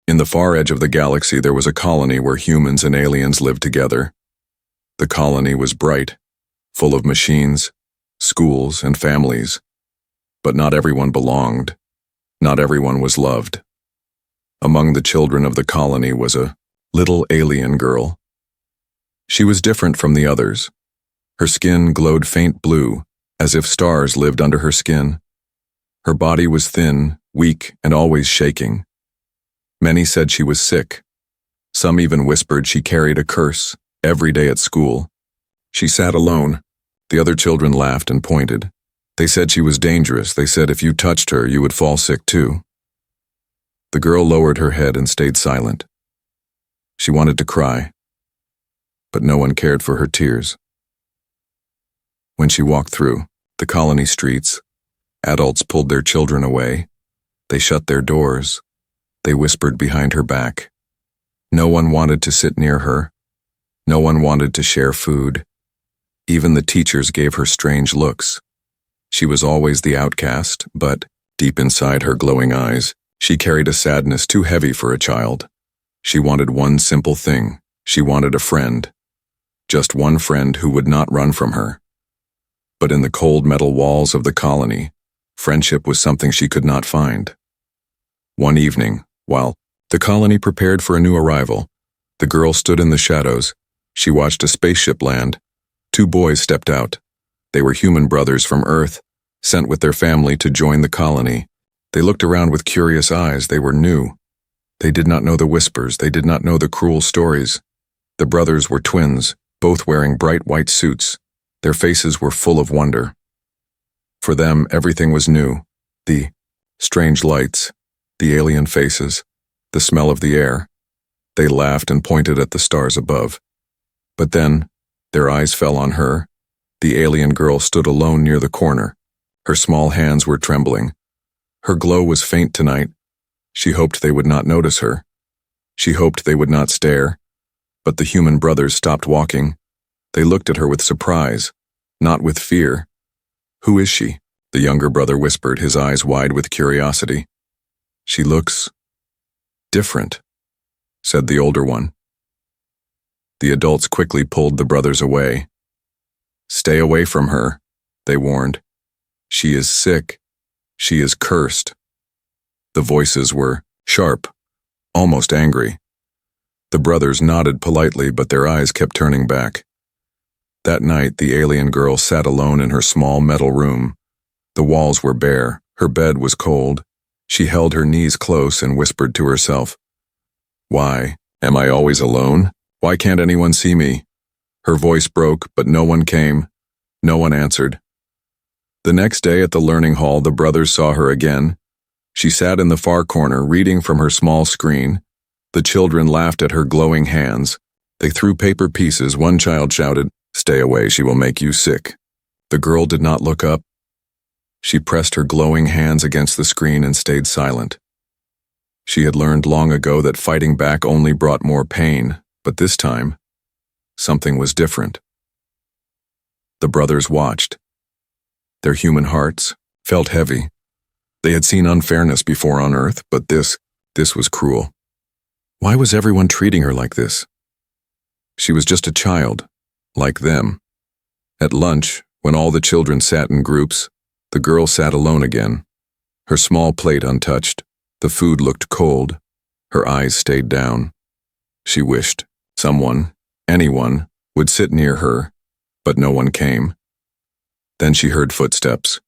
In the far edge of the galaxy there was a colony where humans and aliens lived together. The colony was bright, full of machines, schools, and families. But not everyone belonged. Not everyone was loved. Among the children of the colony was a little alien girl. She was different from the others. Her skin glowed faint blue, as if stars lived under her skin. Her body was thin, weak, and always shaking. Many said she was sick. Some even whispered she carried a curse every day at school. She sat alone. The other children laughed and pointed. They said she was dangerous. They said if you touched her, you would fall sick too. The girl lowered her head and stayed silent. She wanted to cry, but no one cared for her tears. When she walked through the colony streets, adults pulled their children away. They shut their doors. They whispered behind her back. No one wanted to sit near her. No one wanted to share food. Even the teachers gave her strange looks. She was always the outcast, but, deep inside her glowing eyes, she carried a sadness too heavy for a child. She wanted one simple thing. She wanted a friend. Just one friend who would not run from her. But in the cold metal walls of the colony, friendship was something she could not find. One evening, while the colony prepared for a new arrival, the girl stood in the shadows. She watched a spaceship land. 2 boys stepped out. They were human brothers from Earth, sent with their family to join the colony. They looked around with curious eyes. They were new. They did not know the whispers. They did not know the cruel stories. The brothers were twins, both wearing bright white suits. Their faces were full of wonder. For them, everything was new. The strange lights, the alien faces, the smell of the air. They laughed and pointed at the stars above. But then, their eyes fell on her. The alien girl stood alone near the corner. Her small hands were trembling. Her glow was faint tonight. She hoped they would not notice her. She hoped they would not stare. But the human brothers stopped walking. They looked at her with surprise, not with fear. "Who is she?" the younger brother whispered, his eyes wide with curiosity. "She looks different," said the older one. The adults quickly pulled the brothers away. "Stay away from her," they warned. "She is sick. She is cursed." The voices were sharp, almost angry. The brothers nodded politely, but their eyes kept turning back. That night, the alien girl sat alone in her small metal room. The walls were bare. Her bed was cold. She held her knees close and whispered to herself, "Why am I always alone? Why can't anyone see me?" Her voice broke, but no one came. No one answered. The next day at the learning hall, the brothers saw her again. She sat in the far corner, reading from her small screen. The children laughed at her glowing hands. They threw paper pieces. One child shouted, "Stay away, she will make you sick." The girl did not look up. She pressed her glowing hands against the screen and stayed silent. She had learned long ago that fighting back only brought more pain, but this time, something was different. The brothers watched. Their human hearts felt heavy. They had seen unfairness before on Earth, but this was cruel. Why was everyone treating her like this? She was just a child, like them. At lunch, when all the children sat in groups, the girl sat alone again. Her small plate untouched. The food looked cold. Her eyes stayed down. She wished someone, anyone, would sit near her, but no one came. Then she heard footsteps.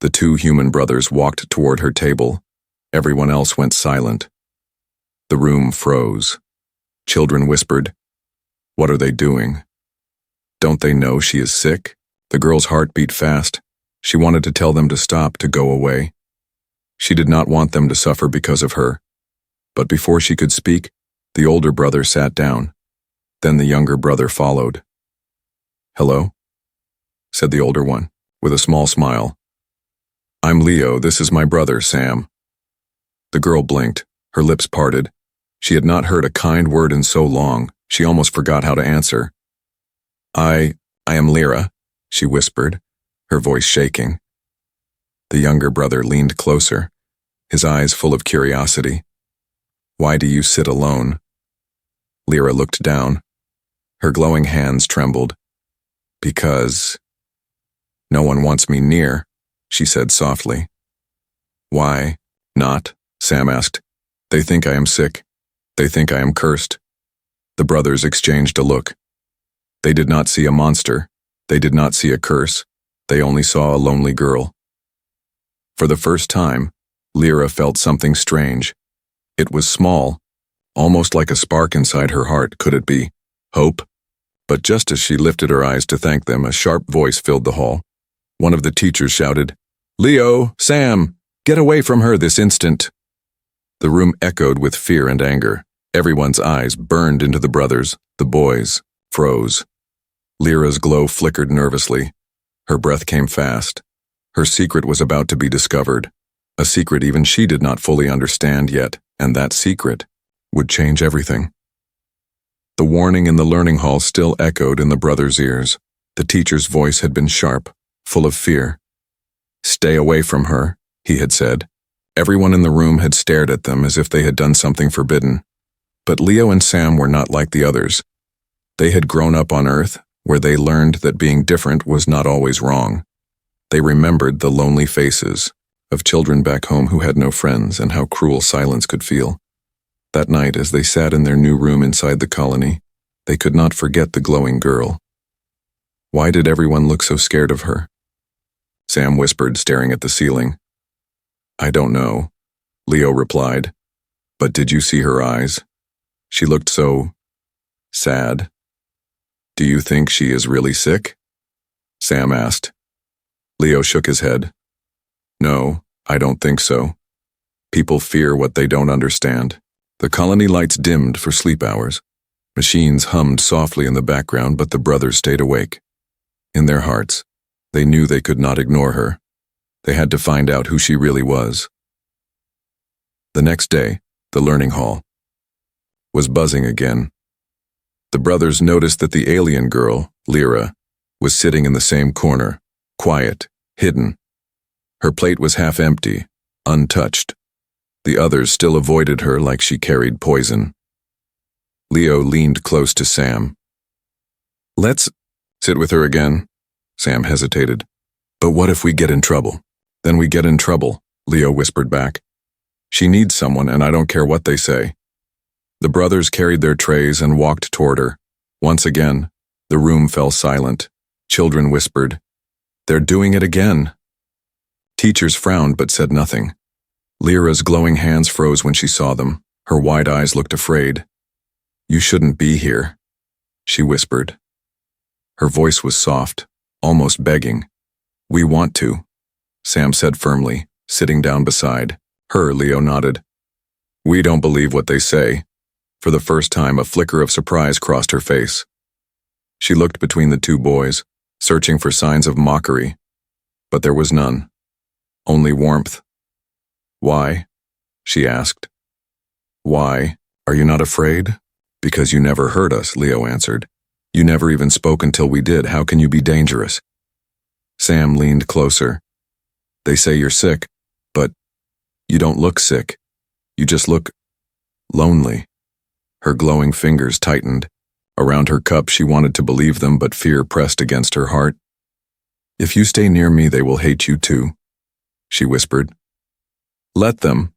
The 2 human brothers walked toward her table. Everyone else went silent. The room froze. Children whispered, "What are they doing? Don't they know she is sick?" The girl's heart beat fast. She wanted to tell them to stop, to go away. She did not want them to suffer because of her. But before she could speak, the older brother sat down. Then the younger brother followed. "Hello?" said the older one, with a small smile. "I'm Leo. This is my brother, Sam." The girl blinked, her lips parted. She had not heard a kind word in so long, she almost forgot how to answer. I am Lyra," she whispered, her voice shaking. The younger brother leaned closer, his eyes full of curiosity. Why do you sit alone? Lyra looked down. Her glowing hands trembled. Because no one wants me near, she said softly. Why not? Sam asked. They think I am sick. They think I am cursed. The brothers exchanged a look. They did not see a monster. They did not see a curse. They only saw a lonely girl. For the first time, Lyra felt something strange. It was small, almost like a spark inside her heart. Could it be hope? But just as she lifted her eyes to thank them, a sharp voice filled the hall. One of the teachers shouted, "Leo, Sam, get away from her this instant." The room echoed with fear and anger. Everyone's eyes burned into the brothers. The boys froze. Lyra's glow flickered nervously. Her breath came fast. Her secret was about to be discovered. A secret even she did not fully understand yet, and that secret would change everything. The warning in the learning hall still echoed in the brothers' ears. The teacher's voice had been sharp, full of fear. "Stay away from her," he had said. Everyone in the room had stared at them as if they had done something forbidden. But Leo and Sam were not like the others. They had grown up on Earth, where they learned that being different was not always wrong. They remembered the lonely faces of children back home who had no friends and how cruel silence could feel. That night, as they sat in their new room inside the colony, they could not forget the glowing girl. Why did everyone look so scared of her? Sam whispered, staring at the ceiling. "I don't know," Leo replied. "But did you see her eyes? She looked so sad." "Do you think she is really sick?" Sam asked. Leo shook his head. "No, I don't think so. People fear what they don't understand." The colony lights dimmed for sleep hours. Machines hummed softly in the background, but the brothers stayed awake. In their hearts, they knew they could not ignore her. They had to find out who she really was. The next day, the learning hall was buzzing again. The brothers noticed that the alien girl, Lyra, was sitting in the same corner, quiet, hidden. Her plate was half empty, untouched. The others still avoided her like she carried poison. Leo leaned close to Sam. "Let's sit with her again," Sam hesitated. "But what if we get in trouble?" "Then we get in trouble," Leo whispered back. "She needs someone, and I don't care what they say." The brothers carried their trays and walked toward her. Once again, the room fell silent. Children whispered, "They're doing it again." Teachers frowned but said nothing. Lyra's glowing hands froze when she saw them. Her wide eyes looked afraid. "You shouldn't be here," she whispered. Her voice was soft, almost begging. "We want to," Sam said firmly, sitting down beside her. Leo nodded. "We don't believe what they say." For the first time, a flicker of surprise crossed her face. She looked between the two boys, searching for signs of mockery, but there was none. Only warmth. "Why?" she asked. "Why? Are you not afraid?" "Because you never hurt us," Leo answered. "You never even spoke until we did. How can you be dangerous?" Sam leaned closer. "They say you're sick, but you don't look sick. You just look lonely." Her glowing fingers tightened. Around her cup she wanted to believe them, but fear pressed against her heart. "If you stay near me, they will hate you too," she whispered. "Let them,"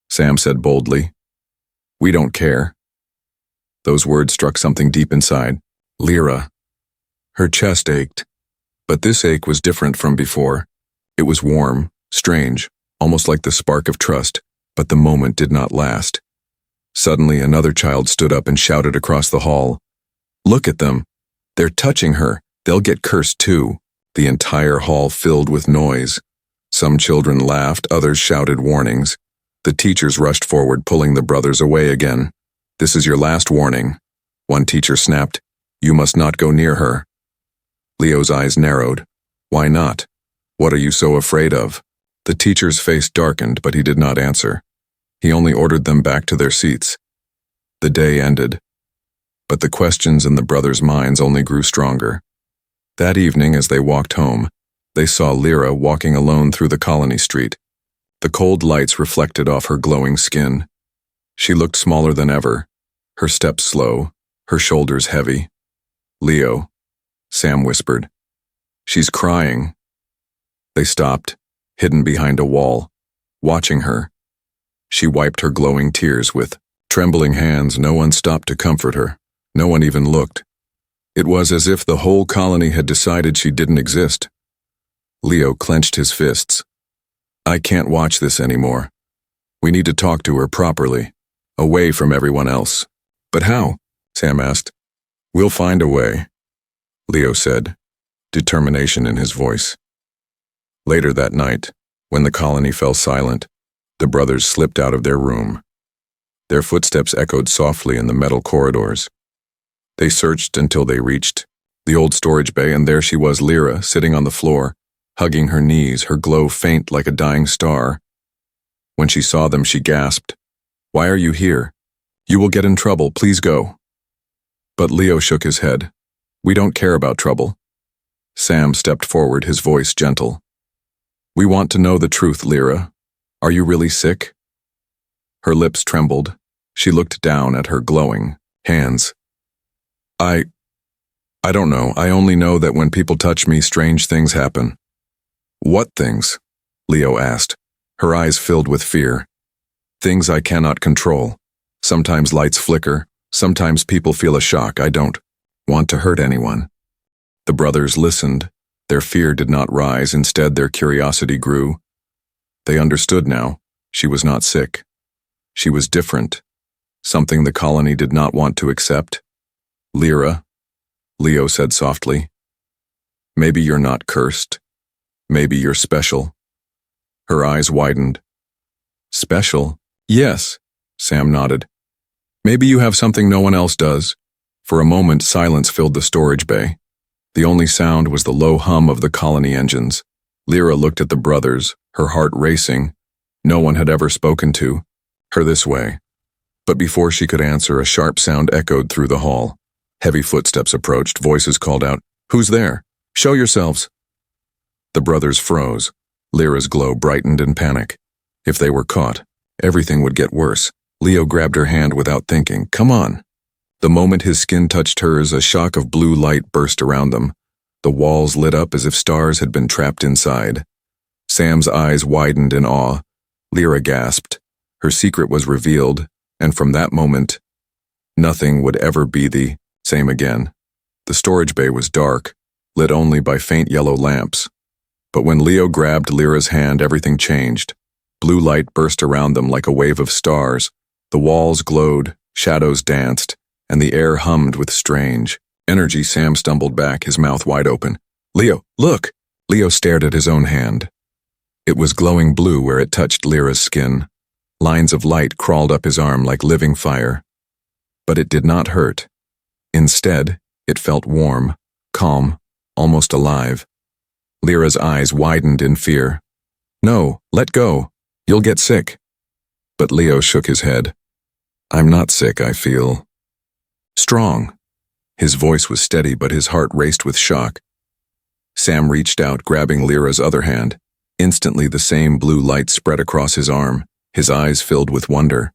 Sam said boldly. "We don't care." Those words struck something deep inside. Lyra. Her chest ached. But this ache was different from before. It was warm, strange, almost like the spark of trust, but the moment did not last. Suddenly, another child stood up and shouted across the hall, "Look at them! They're touching her! They'll get cursed too!" The entire hall filled with noise. Some children laughed, others shouted warnings. The teachers rushed forward, pulling the brothers away again. "This is your last warning," one teacher snapped. "You must not go near her." Leo's eyes narrowed. "Why not? What are you so afraid of?" The teacher's face darkened, but he did not answer. He only ordered them back to their seats. The day ended. But the questions in the brothers' minds only grew stronger. That evening, as they walked home, they saw Lyra walking alone through the colony street. The cold lights reflected off her glowing skin. She looked smaller than ever, her steps slow, her shoulders heavy. "Leo," Sam whispered. "She's crying." They stopped, hidden behind a wall, watching her. She wiped her glowing tears with trembling hands. No one stopped to comfort her. No one even looked. It was as if the whole colony had decided she didn't exist. Leo clenched his fists. "I can't watch this anymore. We need to talk to her properly, away from everyone else." "But how?" Sam asked. "We'll find a way," Leo said, determination in his voice. Later that night, when the colony fell silent, the brothers slipped out of their room. Their footsteps echoed softly in the metal corridors. They searched until they reached the old storage bay, and there she was, Lyra, sitting on the floor, hugging her knees, her glow faint like a dying star. When she saw them, she gasped, "Why are you here? You will get in trouble, please go." But Leo shook his head. "We don't care about trouble." Sam stepped forward, his voice gentle. "We want to know the truth, Lyra. Are you really sick?" Her lips trembled. She looked down at her glowing hands. I don't know. I only know that when people touch me, strange things happen." "What things?" Leo asked, her eyes filled with fear. "Things I cannot control. Sometimes lights flicker. Sometimes people feel a shock. I don't want to hurt anyone." The brothers listened. Their fear did not rise. Instead, their curiosity grew. They understood now. She was not sick. She was different. Something the colony did not want to accept. "Lyra," Leo said softly, "maybe you're not cursed. Maybe you're special." Her eyes widened. "Special?" "Yes," Sam nodded. "Maybe you have something no one else does." For a moment, silence filled the storage bay. The only sound was the low hum of the colony engines. Lyra looked at the brothers, her heart racing. No one had ever spoken to her this way. But before she could answer, a sharp sound echoed through the hall. Heavy footsteps approached, voices called out, "Who's there? Show yourselves!" The brothers froze. Lyra's glow brightened in panic. If they were caught, everything would get worse. Leo grabbed her hand without thinking. "Come on." The moment his skin touched hers, a shock of blue light burst around them. The walls lit up as if stars had been trapped inside. Sam's eyes widened in awe. Lyra gasped. Her secret was revealed, and from that moment, nothing would ever be the same again. The storage bay was dark, lit only by faint yellow lamps. But when Leo grabbed Lyra's hand, everything changed. Blue light burst around them like a wave of stars. The walls glowed, shadows danced, and the air hummed with strange energy. Sam stumbled back, his mouth wide open. "Leo, look!" Leo stared at his own hand. It was glowing blue where it touched Lyra's skin. Lines of light crawled up his arm like living fire. But it did not hurt. Instead, it felt warm, calm, almost alive. Lyra's eyes widened in fear. "No, let go. You'll get sick." But Leo shook his head. "I'm not sick, I feel strong." His voice was steady, but his heart raced with shock. Sam reached out, grabbing Lyra's other hand. Instantly, the same blue light spread across his arm, his eyes filled with wonder.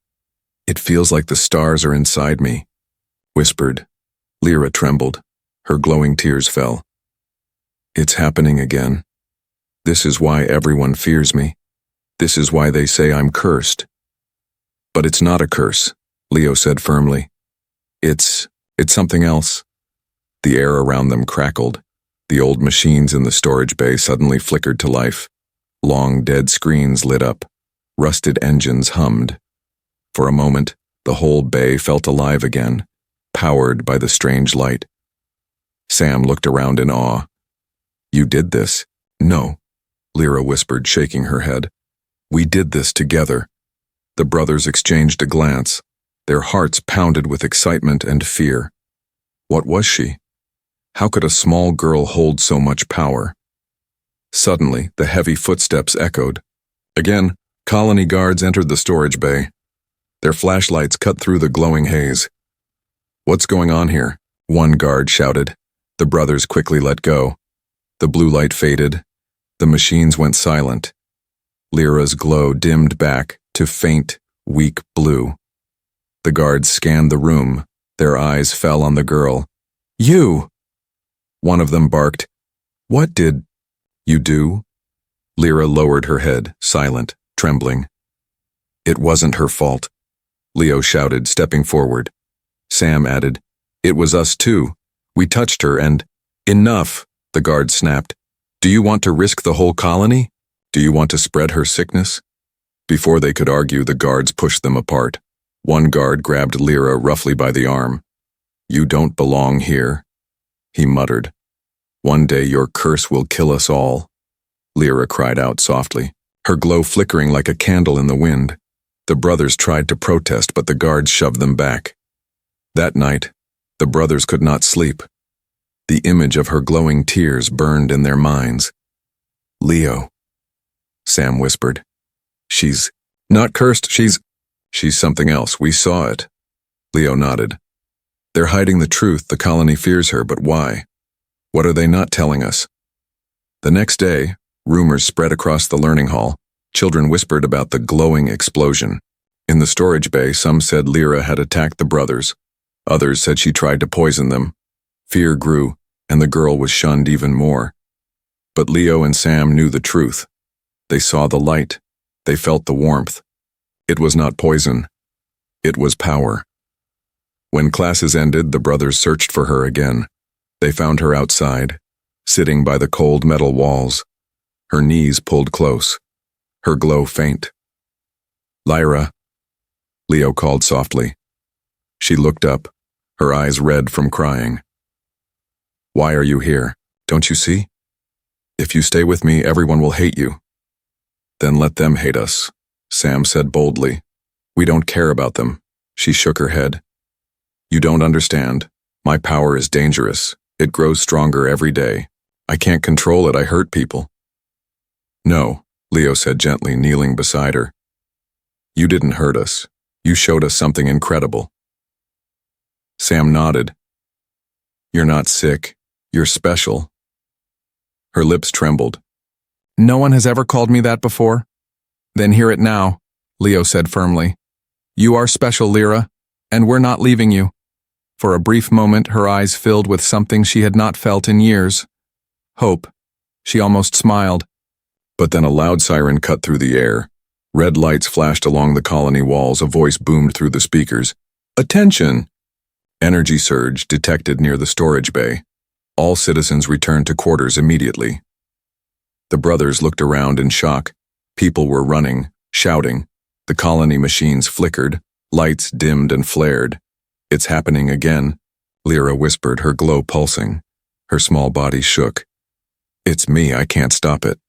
"It feels like the stars are inside me," whispered. Lyra trembled. Her glowing tears fell. "It's happening again. This is why everyone fears me. This is why they say I'm cursed." "But it's not a curse," Leo said firmly. It's something else." The air around them crackled. The old machines in the storage bay suddenly flickered to life. Long, dead screens lit up. Rusted engines hummed. For a moment, the whole bay felt alive again, powered by the strange light. Sam looked around in awe. "You did this?" "No," Lyra whispered, shaking her head. "We did this together." The brothers exchanged a glance. Their hearts pounded with excitement and fear. What was she? How could a small girl hold so much power? Suddenly, the heavy footsteps echoed. Again, colony guards entered the storage bay. Their flashlights cut through the glowing haze. "What's going on here?" one guard shouted. The brothers quickly let go. The blue light faded. The machines went silent. Lyra's glow dimmed back to faint, weak blue. The guards scanned the room. Their eyes fell on the girl. "You!" One of them barked. "What did you do?" Lyra lowered her head, silent, trembling. "It wasn't her fault," Leo shouted, stepping forward. Sam added, "It was us too. We touched her and—" "Enough," the guard snapped. "Do you want to risk the whole colony? Do you want to spread her sickness?" Before they could argue, the guards pushed them apart. One guard grabbed Lyra roughly by the arm. "You don't belong here," he muttered. "One day your curse will kill us all." Lyra cried out softly, her glow flickering like a candle in the wind. The brothers tried to protest, but the guards shoved them back. That night, the brothers could not sleep. The image of her glowing tears burned in their minds. "Leo," Sam whispered. "She's not cursed, she's something else. We saw it." Leo nodded. "They're hiding the truth. The colony fears her, but why? What are they not telling us?" The next day, rumors spread across the learning hall. Children whispered about the glowing explosion. In the storage bay, some said Lyra had attacked the brothers. Others said she tried to poison them. Fear grew, and the girl was shunned even more. But Leo and Sam knew the truth. They saw the light. They felt the warmth. It was not poison. It was power. When classes ended, the brothers searched for her again. They found her outside, sitting by the cold metal walls, her knees pulled close, her glow faint. "Lyra," Leo called softly. She looked up, her eyes red from crying. "Why are you here? Don't you see? If you stay with me, everyone will hate you." "Then let them hate us," Sam said boldly. "We don't care about them." She shook her head. "You don't understand. My power is dangerous. It grows stronger every day. I can't control it. I hurt people." "No," Leo said gently, kneeling beside her. "You didn't hurt us. You showed us something incredible." Sam nodded. "You're not sick. You're special." Her lips trembled. "No one has ever called me that before." "Then hear it now," Leo said firmly. "You are special, Lyra, and we're not leaving you." For a brief moment, her eyes filled with something she had not felt in years. Hope. She almost smiled. But then a loud siren cut through the air. Red lights flashed along the colony walls. A voice boomed through the speakers. "Attention!" Energy surge detected near the storage bay. All citizens returned to quarters immediately. The brothers looked around in shock. People were running, shouting. The colony machines flickered, lights dimmed and flared. "It's happening again," Lyra whispered, her glow pulsing. Her small body shook. "It's me, I can't stop it."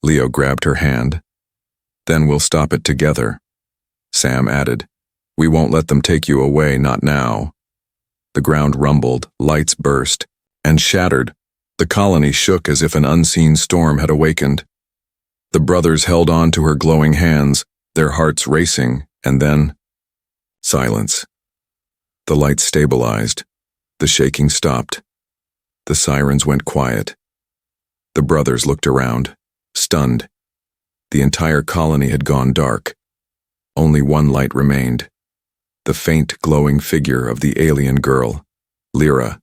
Leo grabbed her hand. "Then we'll stop it together," Sam added. "We won't let them take you away, not now." The ground rumbled, lights burst, and shattered. The colony shook as if an unseen storm had awakened. The brothers held on to her glowing hands, their hearts racing, and then silence. The lights stabilized. The shaking stopped. The sirens went quiet. The brothers looked around, stunned. The entire colony had gone dark. Only one light remained. The faint, glowing figure of the alien girl, Lyra.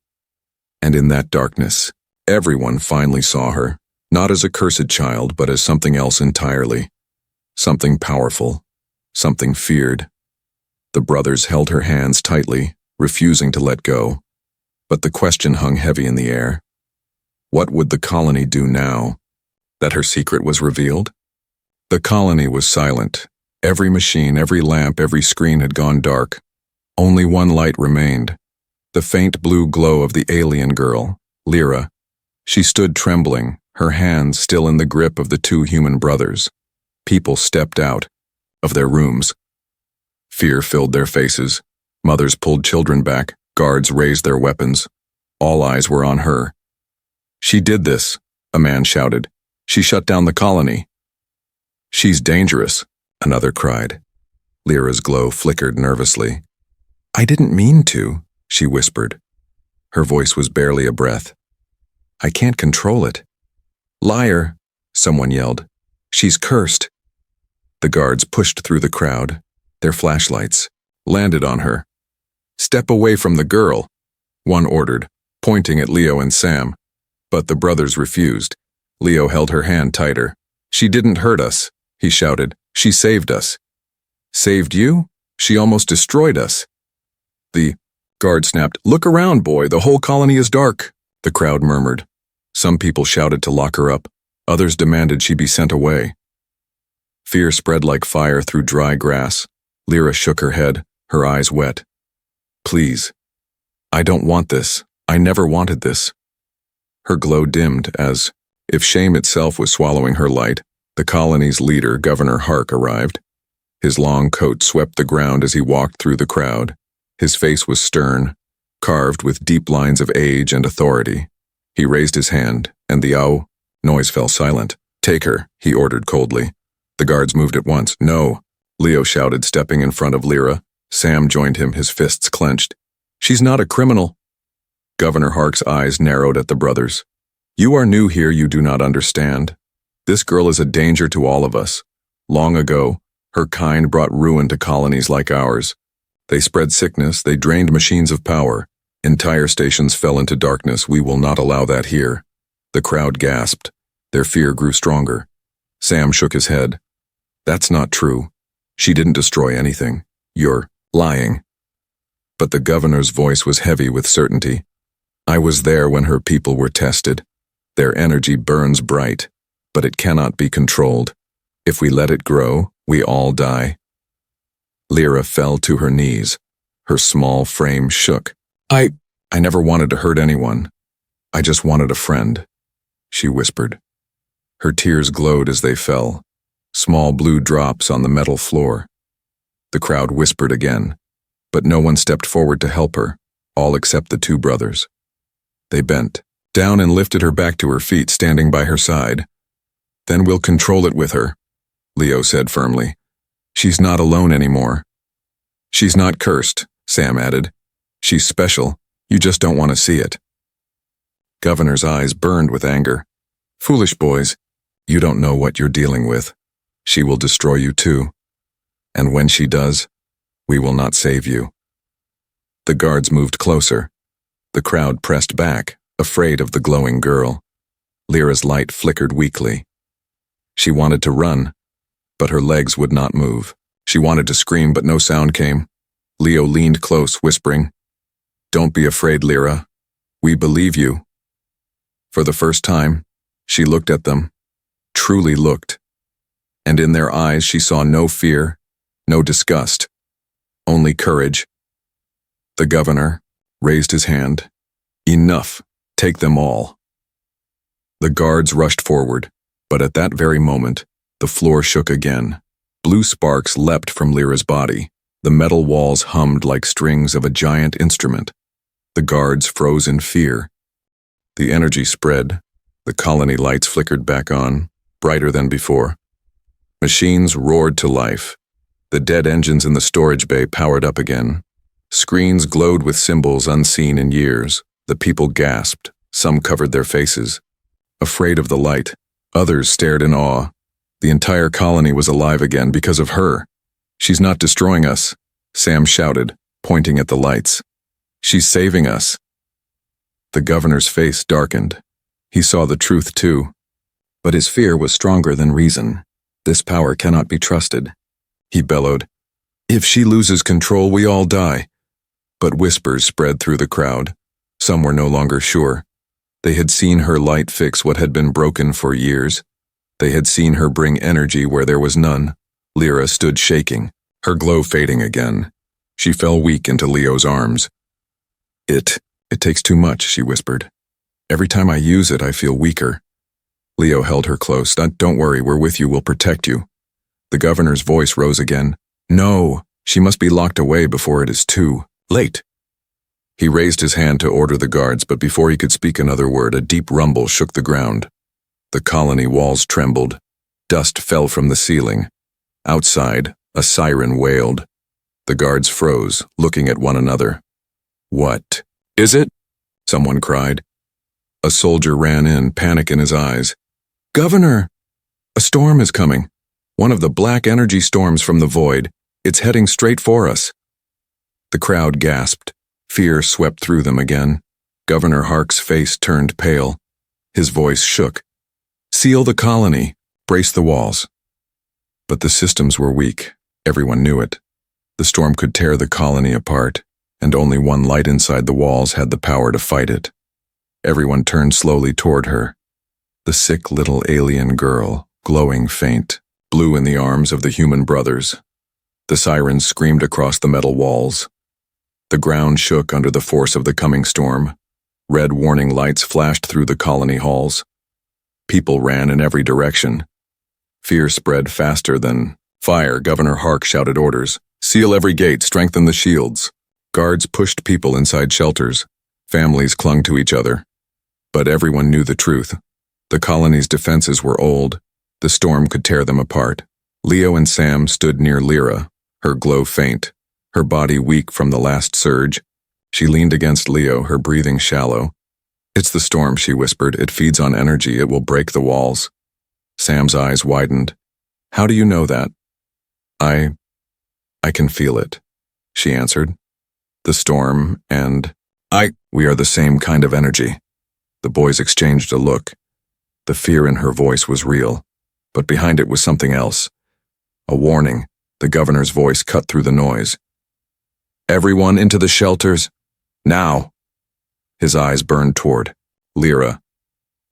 And in that darkness, everyone finally saw her, not as a cursed child, but as something else entirely. Something powerful, something feared. The brothers held her hands tightly, refusing to let go. But the question hung heavy in the air. What would the colony do now? That her secret was revealed? The colony was silent. Every machine, every lamp, every screen had gone dark. Only one light remained. The faint blue glow of the alien girl, Lyra. She stood trembling, her hands still in the grip of the two human brothers. People stepped out of their rooms. Fear filled their faces. Mothers pulled children back. Guards raised their weapons. All eyes were on her. "She did this," a man shouted. "She shut down the colony." "She's dangerous," another cried. Lyra's glow flickered nervously. "I didn't mean to," she whispered. Her voice was barely a breath. "I can't control it." "Liar," someone yelled. "She's cursed." The guards pushed through the crowd, their flashlights. landed on her. "Step away from the girl," one ordered, pointing at Leo and Sam. But the brothers refused. Leo held her hand tighter. "She didn't hurt us," he shouted. "She saved us." "Saved you? She almost destroyed us." The guard snapped. "Look around, boy, the whole colony is dark," the crowd murmured. Some people shouted to lock her up. Others demanded she be sent away. Fear spread like fire through dry grass. Lyra shook her head, her eyes wet. "Please. I don't want this. I never wanted this." Her glow dimmed as, if shame itself was swallowing her light, the colony's leader, Governor Hark, arrived. His long coat swept the ground as he walked through the crowd. His face was stern, carved with deep lines of age and authority. He raised his hand, and the ow noise fell silent. "Take her," he ordered coldly. The guards moved at once. "No," Leo shouted, stepping in front of Lyra. Sam joined him, his fists clenched. "She's not a criminal." Governor Hark's eyes narrowed at the brothers. "You are new here, you do not understand. This girl is a danger to all of us. Long ago, her kind brought ruin to colonies like ours. They spread sickness, they drained machines of power. Entire stations fell into darkness. We will not allow that here." The crowd gasped. Their fear grew stronger. Sam shook his head. "That's not true. She didn't destroy anything. You're lying." But the governor's voice was heavy with certainty. "I was there when her people were tested. Their energy burns bright, but it cannot be controlled. If we let it grow, we all die." Lyra fell to her knees. Her small frame shook. I never wanted to hurt anyone. I just wanted a friend," she whispered. Her tears glowed as they fell, small blue drops on the metal floor. The crowd whispered again, but no one stepped forward to help her, all except the two brothers. They bent down and lifted her back to her feet, standing by her side. "Then we'll control it with her," Leo said firmly. "She's not alone anymore." "She's not cursed," Sam added. "She's special. You just don't want to see it." Governor's eyes burned with anger. "Foolish boys, you don't know what you're dealing with. She will destroy you too. And when she does, we will not save you." The guards moved closer. The crowd pressed back, afraid of the glowing girl. Lyra's light flickered weakly. She wanted to run, but her legs would not move. She wanted to scream, but no sound came. Leo leaned close, whispering, "Don't be afraid, Lyra. We believe you." For the first time, she looked at them, truly looked. And in their eyes she saw no fear, no disgust, only courage. The governor raised his hand. "Enough. Take them all." The guards rushed forward, but at that very moment, the floor shook again. Blue sparks leapt from Lyra's body. The metal walls hummed like strings of a giant instrument. The guards froze in fear. The energy spread. The colony lights flickered back on, brighter than before. Machines roared to life. The dead engines in the storage bay powered up again. Screens glowed with symbols unseen in years. The people gasped. Some covered their faces, afraid of the light. Others stared in awe. The entire colony was alive again because of her. "She's not destroying us," Sam shouted, pointing at the lights. "She's saving us." The governor's face darkened. He saw the truth too. But his fear was stronger than reason. This power cannot be trusted. He bellowed, "If she loses control, we all die." But whispers spread through the crowd. Some were no longer sure. They had seen her light fix what had been broken for years. They had seen her bring energy where there was none. Lyra stood shaking, her glow fading again. She fell weak into Leo's arms. It takes too much," she whispered. "Every time I use it, I feel weaker." Leo held her close. "Don't worry, we're with you, we'll protect you." The governor's voice rose again. "No, she must be locked away before it is too late." He raised his hand to order the guards, but before he could speak another word, a deep rumble shook the ground. The colony walls trembled. Dust fell from the ceiling. Outside, a siren wailed. The guards froze, looking at one another. "What is it?" someone cried. A soldier ran in, panic in his eyes. "Governor! A storm is coming. One of the black energy storms from the void. It's heading straight for us." The crowd gasped. Fear swept through them again. Governor Hark's face turned pale. His voice shook. "Seal the colony. Brace the walls." But the systems were weak. Everyone knew it. The storm could tear the colony apart, and only one light inside the walls had the power to fight it. Everyone turned slowly toward her. The sick little alien girl, glowing faint, blue in the arms of the human brothers. The sirens screamed across the metal walls. The ground shook under the force of the coming storm. Red warning lights flashed through the colony halls. People ran in every direction. Fear spread faster than fire. Governor Hark shouted orders. "Seal every gate, strengthen the shields." Guards pushed people inside shelters. Families clung to each other. But everyone knew the truth. The colony's defenses were old. The storm could tear them apart. Leo and Sam stood near Lyra, her glow faint, her body weak from the last surge. She leaned against Leo, her breathing shallow. "It's the storm," she whispered. "It feeds on energy. It will break the walls." Sam's eyes widened. "How do you know that?" I can feel it," she answered. "The storm and we are the same kind of energy." The boys exchanged a look. The fear in her voice was real, but behind it was something else. A warning. The governor's voice cut through the noise. "Everyone into the shelters, now." His eyes burned toward Lyra.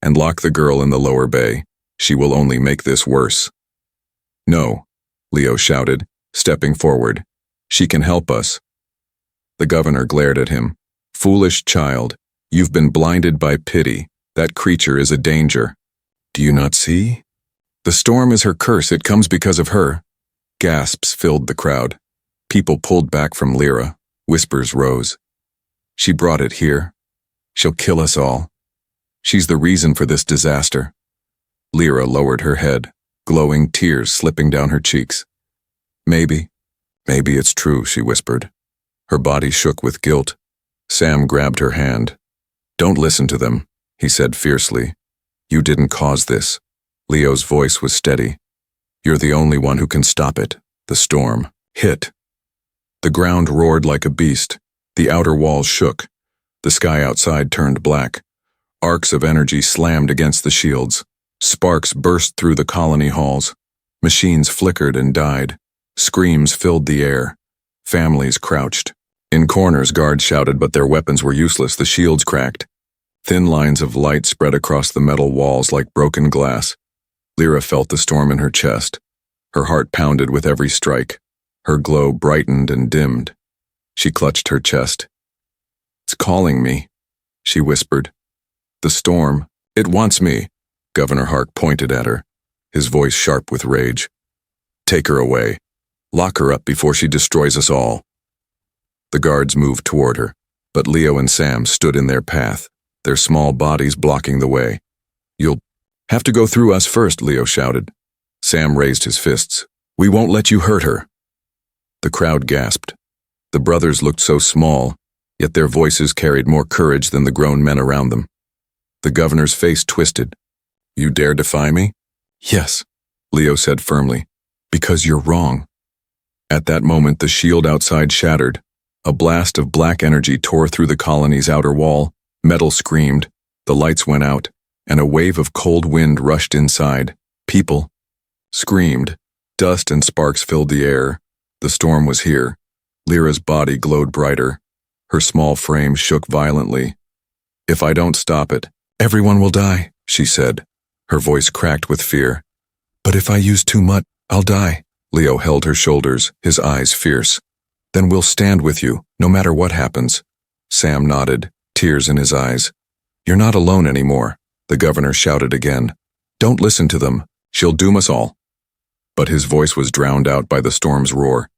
"And lock the girl in the lower bay. She will only make this worse." "No," Leo shouted, stepping forward. "She can help us." The governor glared at him. "Foolish child, you've been blinded by pity. That creature is a danger. Do you not see? The storm is her curse. It comes because of her." Gasps filled the crowd. People pulled back from Lyra. Whispers rose. "She brought it here. She'll kill us all. She's the reason for this disaster." Lyra lowered her head, glowing tears slipping down her cheeks. Maybe it's true," she whispered. Her body shook with guilt. Sam grabbed her hand. "Don't listen to them," he said fiercely. "You didn't cause this." Leo's voice was steady. "You're the only one who can stop it." The storm hit. The ground roared like a beast. The outer walls shook. The sky outside turned black. Arcs of energy slammed against the shields. Sparks burst through the colony halls. Machines flickered and died. Screams filled the air. Families crouched. In corners, guards shouted, but their weapons were useless. The shields cracked. Thin lines of light spread across the metal walls like broken glass. Lyra felt the storm in her chest. Her heart pounded with every strike. Her glow brightened and dimmed. She clutched her chest. "It's calling me," she whispered. "The storm, it wants me." Governor Hark pointed at her, his voice sharp with rage. "Take her away. Lock her up before she destroys us all." The guards moved toward her, but Leo and Sam stood in their path, their small bodies blocking the way. "You'll have to go through us first," Leo shouted. Sam raised his fists. "We won't let you hurt her." The crowd gasped. The brothers looked so small, yet their voices carried more courage than the grown men around them. The governor's face twisted. "You dare defy me?" "Yes," Leo said firmly, "because you're wrong." At that moment, the shield outside shattered. A blast of black energy tore through the colony's outer wall. Metal screamed. The lights went out, and a wave of cold wind rushed inside. People screamed. Dust and sparks filled the air. The storm was here. Lyra's body glowed brighter. Her small frame shook violently. "If I don't stop it, everyone will die," she said. Her voice cracked with fear. "But if I use too much, I'll die." Leo held her shoulders, his eyes fierce. "Then we'll stand with you, no matter what happens." Sam nodded, tears in his eyes. "You're not alone anymore," the governor shouted again. "Don't listen to them. She'll doom us all." But his voice was drowned out by the storm's roar.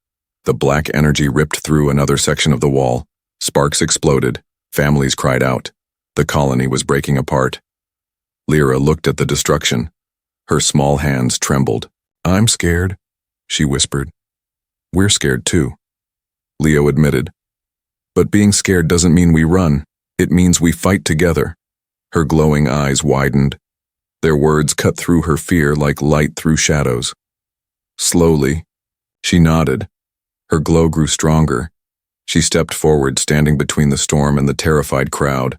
The black energy ripped through another section of the wall. Sparks exploded. Families cried out. The colony was breaking apart. Lyra looked at the destruction. Her small hands trembled. "I'm scared," she whispered. "We're scared too," Leo admitted. "But being scared doesn't mean we run. It means we fight together." Her glowing eyes widened. Their words cut through her fear like light through shadows. Slowly, she nodded. Her glow grew stronger. She stepped forward, standing between the storm and the terrified crowd.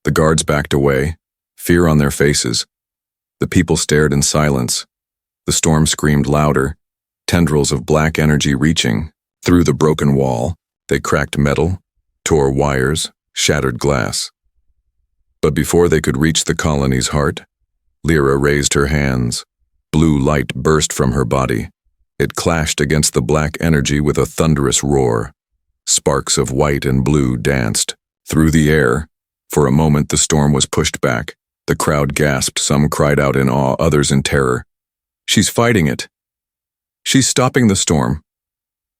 The guards backed away, fear on their faces. The people stared in silence. The storm screamed louder, tendrils of black energy reaching. Through the broken wall, they cracked metal, tore wires, shattered glass. But before they could reach the colony's heart, Lyra raised her hands. Blue light burst from her body. It clashed against the black energy with a thunderous roar. Sparks of white and blue danced through the air. For a moment the storm was pushed back. The crowd gasped, some cried out in awe, others in terror. "She's fighting it. She's stopping the storm."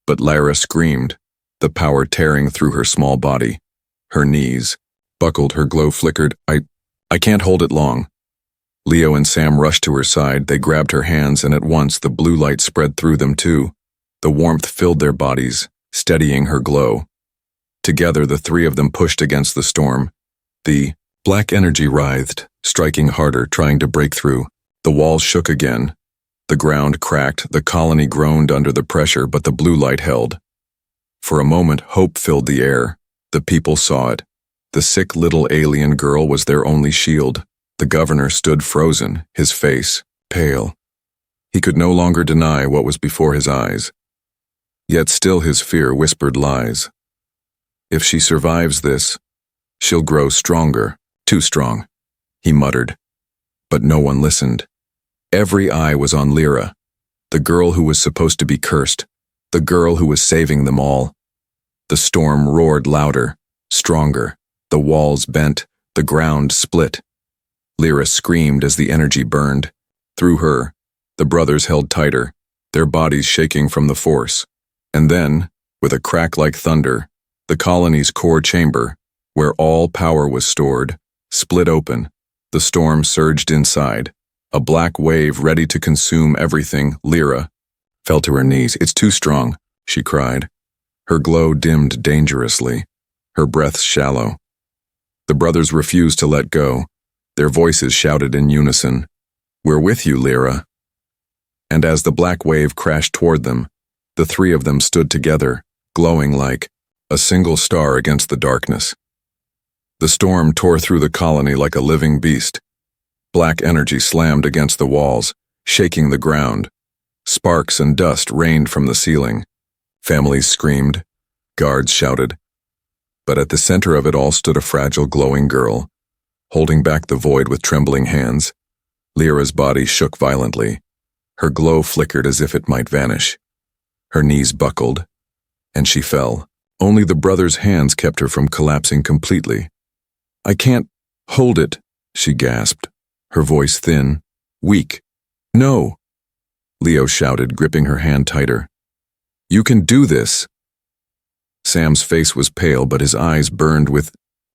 But Lyra screamed, the power tearing through her small body. Her knees buckled, her glow flickered. I can't hold it long." Leo and Sam rushed to her side. They grabbed her hands, and at once the blue light spread through them too. The warmth filled their bodies, steadying her glow. Together, the three of them pushed against the storm. The black energy writhed, striking harder, trying to break through. The walls shook again. The ground cracked, the colony groaned under the pressure, but the blue light held. For a moment, hope filled the air. The people saw it. The sick little alien girl was their only shield. The governor stood frozen, his face pale. He could no longer deny what was before his eyes. Yet still his fear whispered lies. If she survives this, she'll grow stronger, too strong, he muttered. But no one listened. Every eye was on Lyra, the girl who was supposed to be cursed, the girl who was saving them all. The storm roared louder, stronger. The walls bent, the ground split. Lyra screamed as the energy burned. Through her, the brothers held tighter, their bodies shaking from the force. And then, with a crack like thunder, the colony's core chamber, where all power was stored, split open. The storm surged inside, a black wave ready to consume everything. Lyra fell to her knees. "It's too strong," she cried. Her glow dimmed dangerously, her breath shallow. The brothers refused to let go. Their voices shouted in unison, "We're with you, Lyra." And as the black wave crashed toward them, the three of them stood together, glowing like a single star against the darkness. The storm tore through the colony like a living beast. Black energy slammed against the walls, shaking the ground. Sparks and dust rained from the ceiling. Families screamed. Guards shouted. But at the center of it all stood a fragile, glowing girl, holding back the void with trembling hands. Lyra's body shook violently. Her glow flickered as if it might vanish. Her knees buckled, and she fell. Only the brothers' hands kept her from collapsing completely. "I can't hold it," she gasped, her voice thin, weak. "No," Leo shouted, gripping her hand tighter. "You can do this." Sam's face was pale, but his eyes burned with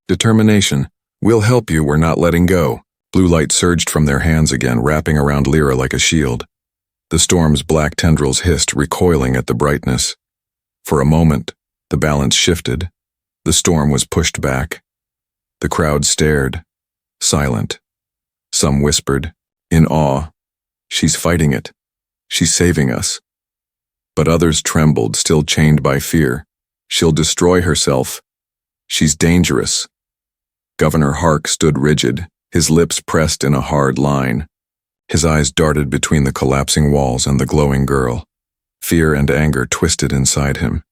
determination. "We'll help you, we're not letting go." Blue light surged from their hands again, wrapping around Lyra like a shield. The storm's black tendrils hissed, recoiling at the brightness. For a moment, the balance shifted. The storm was pushed back. The crowd stared, silent. Some whispered, in awe, "She's fighting it. She's saving us." But others trembled, still chained by fear. "She'll destroy herself. She's dangerous." Governor Hark stood rigid, his lips pressed in a hard line. His eyes darted between the collapsing walls and the glowing girl. Fear and anger twisted inside him.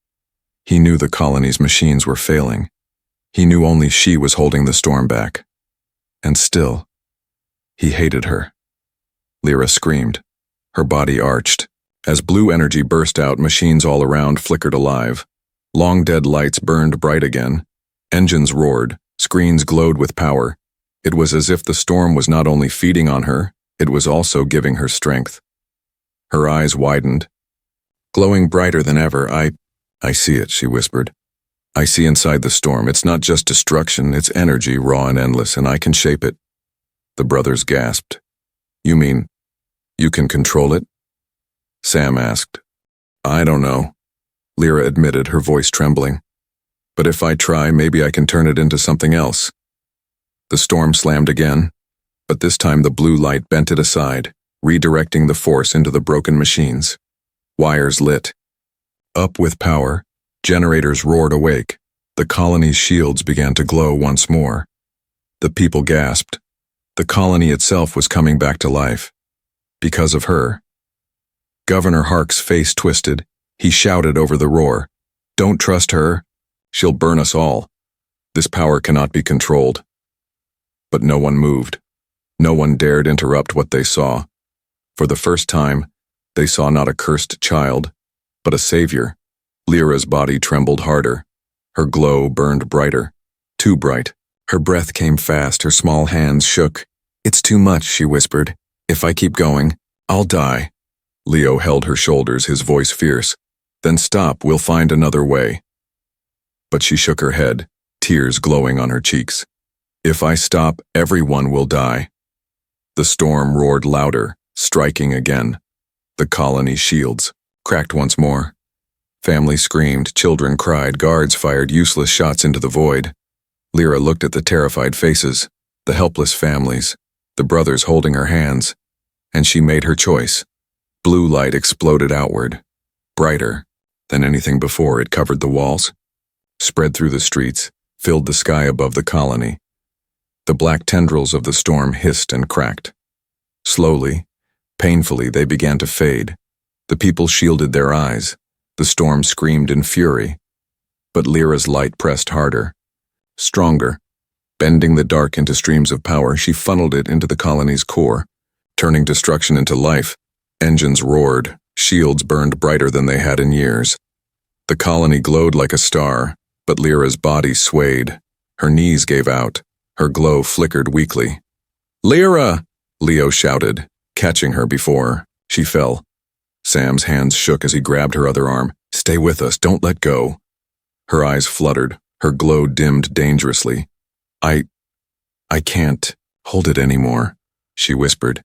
He knew the colony's machines were failing. He knew only she was holding the storm back. And still, he hated her. Lyra screamed. Her body arched. As blue energy burst out, machines all around flickered alive. Long dead lights burned bright again. Engines roared. Screens glowed with power. It was as if the storm was not only feeding on her, it was also giving her strength. Her eyes widened, glowing brighter than ever. I see it, she whispered. "I see inside the storm. It's not just destruction, it's energy, raw and endless, and I can shape it." The brothers gasped. "You mean, you can control it?" Sam asked. "I don't know," Lyra admitted, her voice trembling. "But if I try, maybe I can turn it into something else." The storm slammed again, but this time the blue light bent it aside, redirecting the force into the broken machines. Wires lit. Up with power, Generators roared awake. The colony's shields began to glow once more. The people gasped. The colony itself was coming back to life. Because of her. Governor Hark's face twisted. He shouted over the roar. "Don't trust her. She'll burn us all. This power cannot be controlled." But no one moved. No one dared interrupt what they saw. For the first time, they saw not a cursed child, but a savior. Lyra's body trembled harder. Her glow burned brighter. Too bright. Her breath came fast, her small hands shook. "It's too much," she whispered. "If I keep going, I'll die." Leo held her shoulders, his voice fierce. "Then stop, we'll find another way." But she shook her head, tears glowing on her cheeks. "If I stop, everyone will die." The storm roared louder, striking again. The colony's shields cracked once more. Families screamed, children cried, guards fired useless shots into the void. Lyra looked at the terrified faces, the helpless families, the brothers holding her hands, and she made her choice. Blue light exploded outward. Brighter than anything before, it covered the walls, spread through the streets, filled the sky above the colony. The black tendrils of the storm hissed and cracked. Slowly, painfully, they began to fade. The people shielded their eyes. The storm screamed in fury. But Lyra's light pressed harder, stronger. Bending the dark into streams of power, she funneled it into the colony's core, turning destruction into life. Engines roared, shields burned brighter than they had in years. The colony glowed like a star, but Lyra's body swayed. Her knees gave out. Her glow flickered weakly. "Lyra!" Leo shouted, catching her before she fell. Sam's hands shook as he grabbed her other arm. "Stay with us, don't let go." Her eyes fluttered, her glow dimmed dangerously. I can't hold it anymore," she whispered.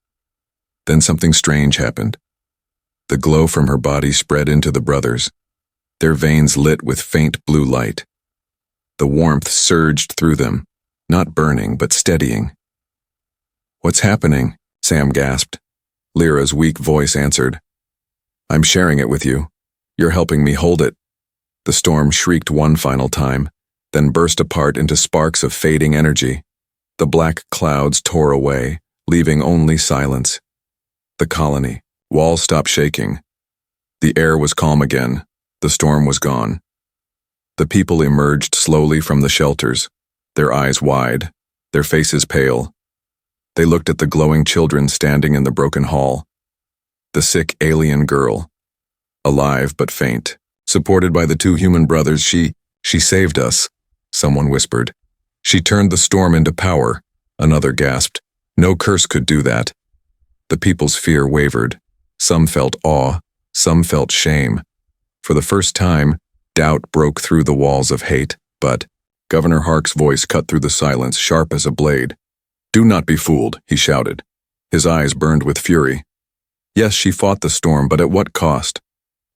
Then something strange happened. The glow from her body spread into the brothers, their veins lit with faint blue light. The warmth surged through them, not burning, but steadying. "What's happening?" Sam gasped. Lyra's weak voice answered. "I'm sharing it with you. You're helping me hold it." The storm shrieked one final time, then burst apart into sparks of fading energy. The black clouds tore away, leaving only silence. The colony, walls stopped shaking. The air was calm again. The storm was gone. The people emerged slowly from the shelters, their eyes wide, their faces pale. They looked at the glowing children standing in the broken hall. The sick alien girl, alive but faint, supported by the two human brothers. She saved us," someone whispered. "She turned the storm into power," another gasped. "No curse could do that." The people's fear wavered. Some felt awe, some felt shame. For the first time, doubt broke through the walls of hate, but Governor Hark's voice cut through the silence, sharp as a blade. "Do not be fooled," he shouted. His eyes burned with fury. "Yes, she fought the storm, but at what cost?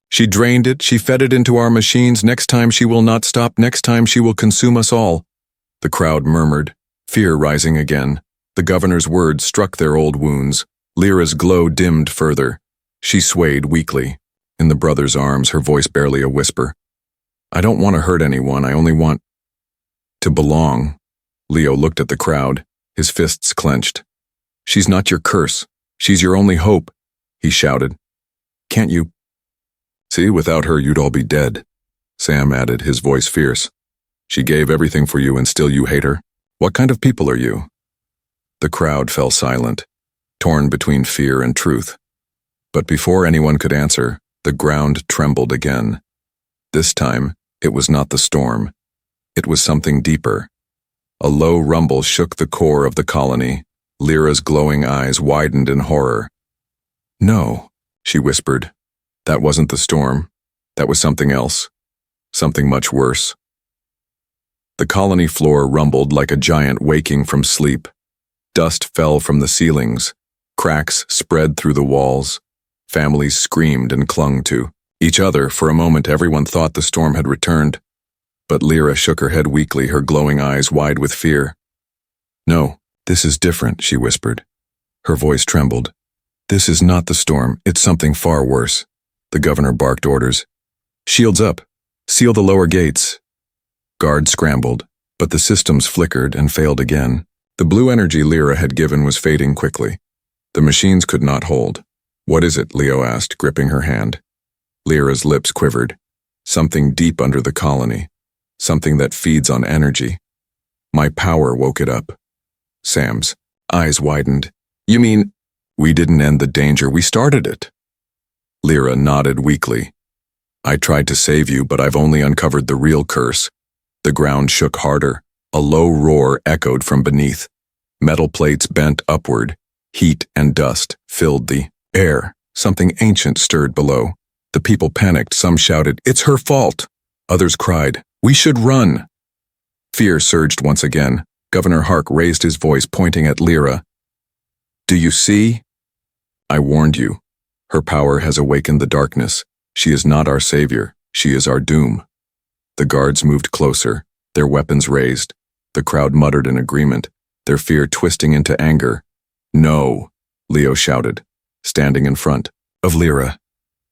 She drained it, she fed it into our machines. Next time she will not stop, next time she will consume us all." The crowd murmured, fear rising again. The governor's words struck their old wounds. Lyra's glow dimmed further. She swayed weakly. In the brother's arms, her voice barely a whisper. "I don't want to hurt anyone, I only want to belong." Leo looked at the crowd, his fists clenched. "She's not your curse. She's your only hope," he shouted. "Can't you see, without her you'd all be dead," Sam added, his voice fierce. "She gave everything for you and still you hate her? What kind of people are you?" The crowd fell silent, torn between fear and truth. But before anyone could answer, the ground trembled again. This time, it was not the storm. It was something deeper. A low rumble shook the core of the colony. Lyra's glowing eyes widened in horror. "No," she whispered. "That wasn't the storm. That was something else. Something much worse." The colony floor rumbled like a giant waking from sleep. Dust fell from the ceilings. Cracks spread through the walls. Families screamed and clung to each other. For a moment, everyone thought the storm had returned. But Lyra shook her head weakly, her glowing eyes wide with fear. "No, this is different," she whispered. Her voice trembled. "This is not the storm. It's something far worse." The governor barked orders. "Shields up. Seal the lower gates. Guards scrambled, but the systems flickered and failed again. The blue energy Lyra had given was fading quickly. The machines could not hold. What is it? Leo asked, gripping her hand. Lyra's lips quivered. Something deep under the colony. Something that feeds on energy. My power woke it up. Sam's eyes widened. You mean, we didn't end the danger, we started it. Lyra nodded weakly. I tried to save you, but I've only uncovered the real curse. The ground shook harder. A low roar echoed from beneath. Metal plates bent upward. Heat and dust filled the air. Something ancient stirred below. The people panicked. Some shouted, "It's her fault!" Others cried, "We should run!" Fear surged once again. Governor Hark raised his voice, pointing at Lyra. Do you see? I warned you. Her power has awakened the darkness. She is not our savior. She is our doom. The guards moved closer, their weapons raised. The crowd muttered in agreement, their fear twisting into anger. No, Leo shouted, standing in front of Lyra.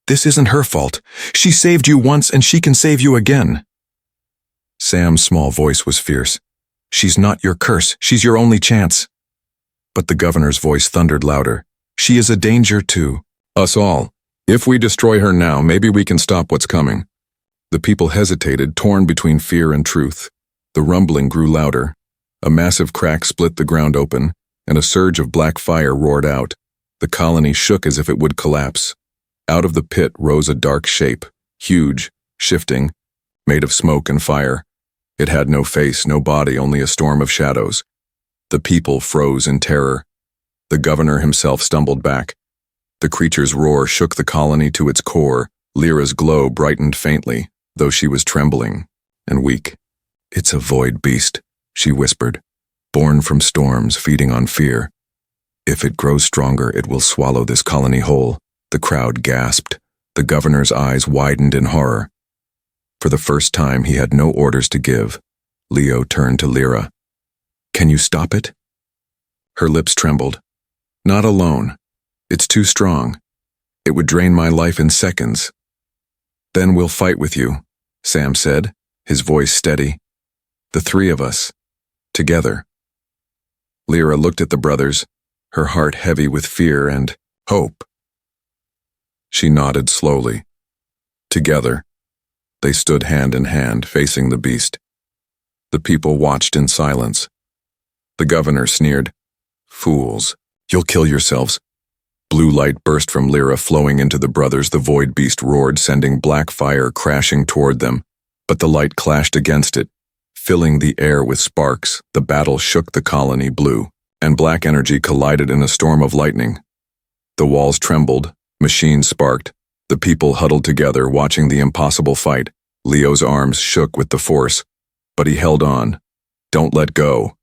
This isn't her fault. She saved you once and she can save you again. Sam's small voice was fierce. She's not your curse. She's your only chance. But the governor's voice thundered louder. She is a danger to us all. If we destroy her now, maybe we can stop what's coming. The people hesitated, torn between fear and truth. The rumbling grew louder. A massive crack split the ground open, and a surge of black fire roared out. The colony shook as if it would collapse. Out of the pit rose a dark shape, huge, shifting, made of smoke and fire. It had no face, no body, only a storm of shadows. The people froze in terror. The governor himself stumbled back. The creature's roar shook the colony to its core. Lyra's glow brightened faintly, though she was trembling and weak. It's a void beast, she whispered, born from storms, feeding on fear. If it grows stronger, it will swallow this colony whole. The crowd gasped. The governor's eyes widened in horror. For the first time, he had no orders to give. Leo turned to Lyra. Can you stop it? Her lips trembled. Not alone. It's too strong. It would drain my life in seconds. Then we'll fight with you, Sam said, his voice steady. The three of us. Together. Lyra looked at the brothers, her heart heavy with fear and hope. She nodded slowly. Together. They stood hand in hand, facing the beast. The people watched in silence. The governor sneered. Fools, you'll kill yourselves. Blue light burst from Lyra, flowing into the brothers. The void beast roared, sending black fire crashing toward them. But the light clashed against it, filling the air with sparks. The battle shook the colony blue, and black energy collided in a storm of lightning. The walls trembled, machines sparked. The people huddled together, watching the impossible fight. Leo's arms shook with the force, but he held on. Don't let go,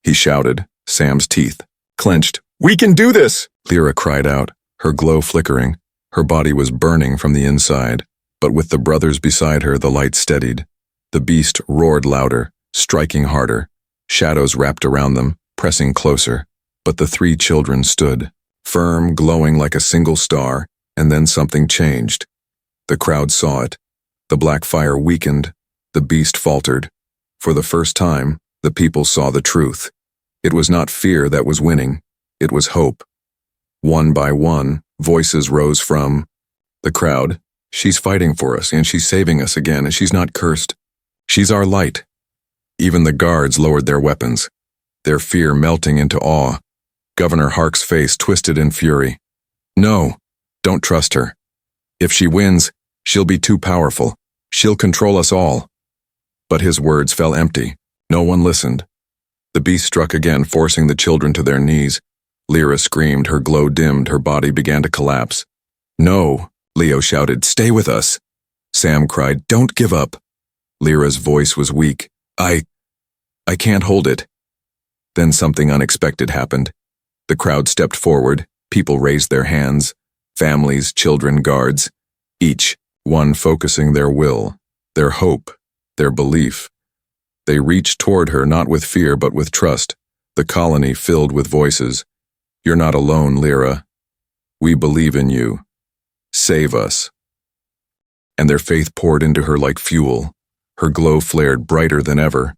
he shouted, Sam's teeth clenched. We can do this, Lyra cried out, her glow flickering. Her body was burning from the inside, but with the brothers beside her, the light steadied. The beast roared louder, striking harder. Shadows wrapped around them, pressing closer. But the three children stood, firm, glowing like a single star, and then something changed. The crowd saw it. The black fire weakened. The beast faltered. For the first time, the people saw the truth. It was not fear that was winning. It was hope. One by one, voices rose from the crowd. She's fighting for us, and she's saving us again, and she's not cursed. She's our light. Even the guards lowered their weapons, their fear melting into awe. Governor Hark's face twisted in fury. No, don't trust her. If she wins, she'll be too powerful. She'll control us all. But his words fell empty. No one listened. The beast struck again, forcing the children to their knees. Lyra screamed, her glow dimmed, her body began to collapse. No, Leo shouted, stay with us. Sam cried, don't give up. Lyra's voice was weak. I can't hold it. Then something unexpected happened. The crowd stepped forward, people raised their hands, families, children, guards, each one focusing their will, their hope, their belief. They reached toward her, not with fear but with trust. The colony filled with voices. You're not alone, Lyra. We believe in you. Save us. and their faith poured into her like fuel. Her glow flared brighter than ever.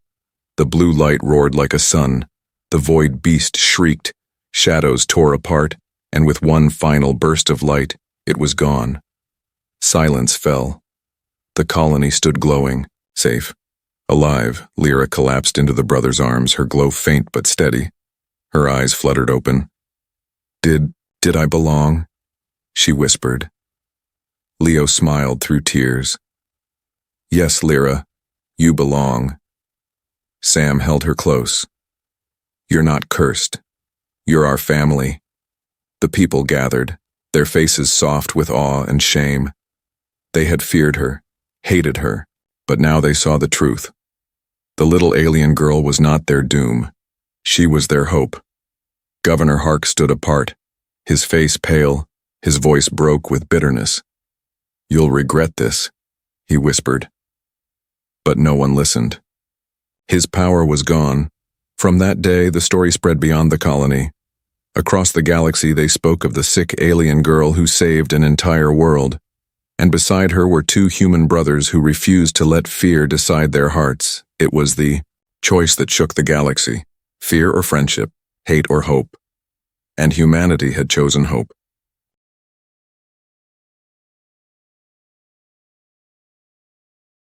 The blue light roared like a sun. The void beast shrieked. Shadows tore apart, and with one final burst of light, it was gone. Silence fell. The colony stood glowing, safe. Alive, Lyra collapsed into the brother's arms, her glow faint but steady. Her eyes fluttered open. Did I belong? She whispered. Leo smiled through tears. Yes, Lyra, you belong. Sam held her close. You're not cursed. You're our family. The people gathered, their faces soft with awe and shame. They had feared her, hated her, but now they saw the truth. The little alien girl was not their doom. She was their hope. Governor Hark stood apart, his face pale, his voice broke with bitterness. You'll regret this, he whispered. But no one listened. His power was gone. From that day, the story spread beyond the colony. Across the galaxy, they spoke of the sick alien girl who saved an entire world. And beside her were two human brothers who refused to let fear decide their hearts. It was the choice that shook the galaxy, fear or friendship, hate or hope. And humanity had chosen hope.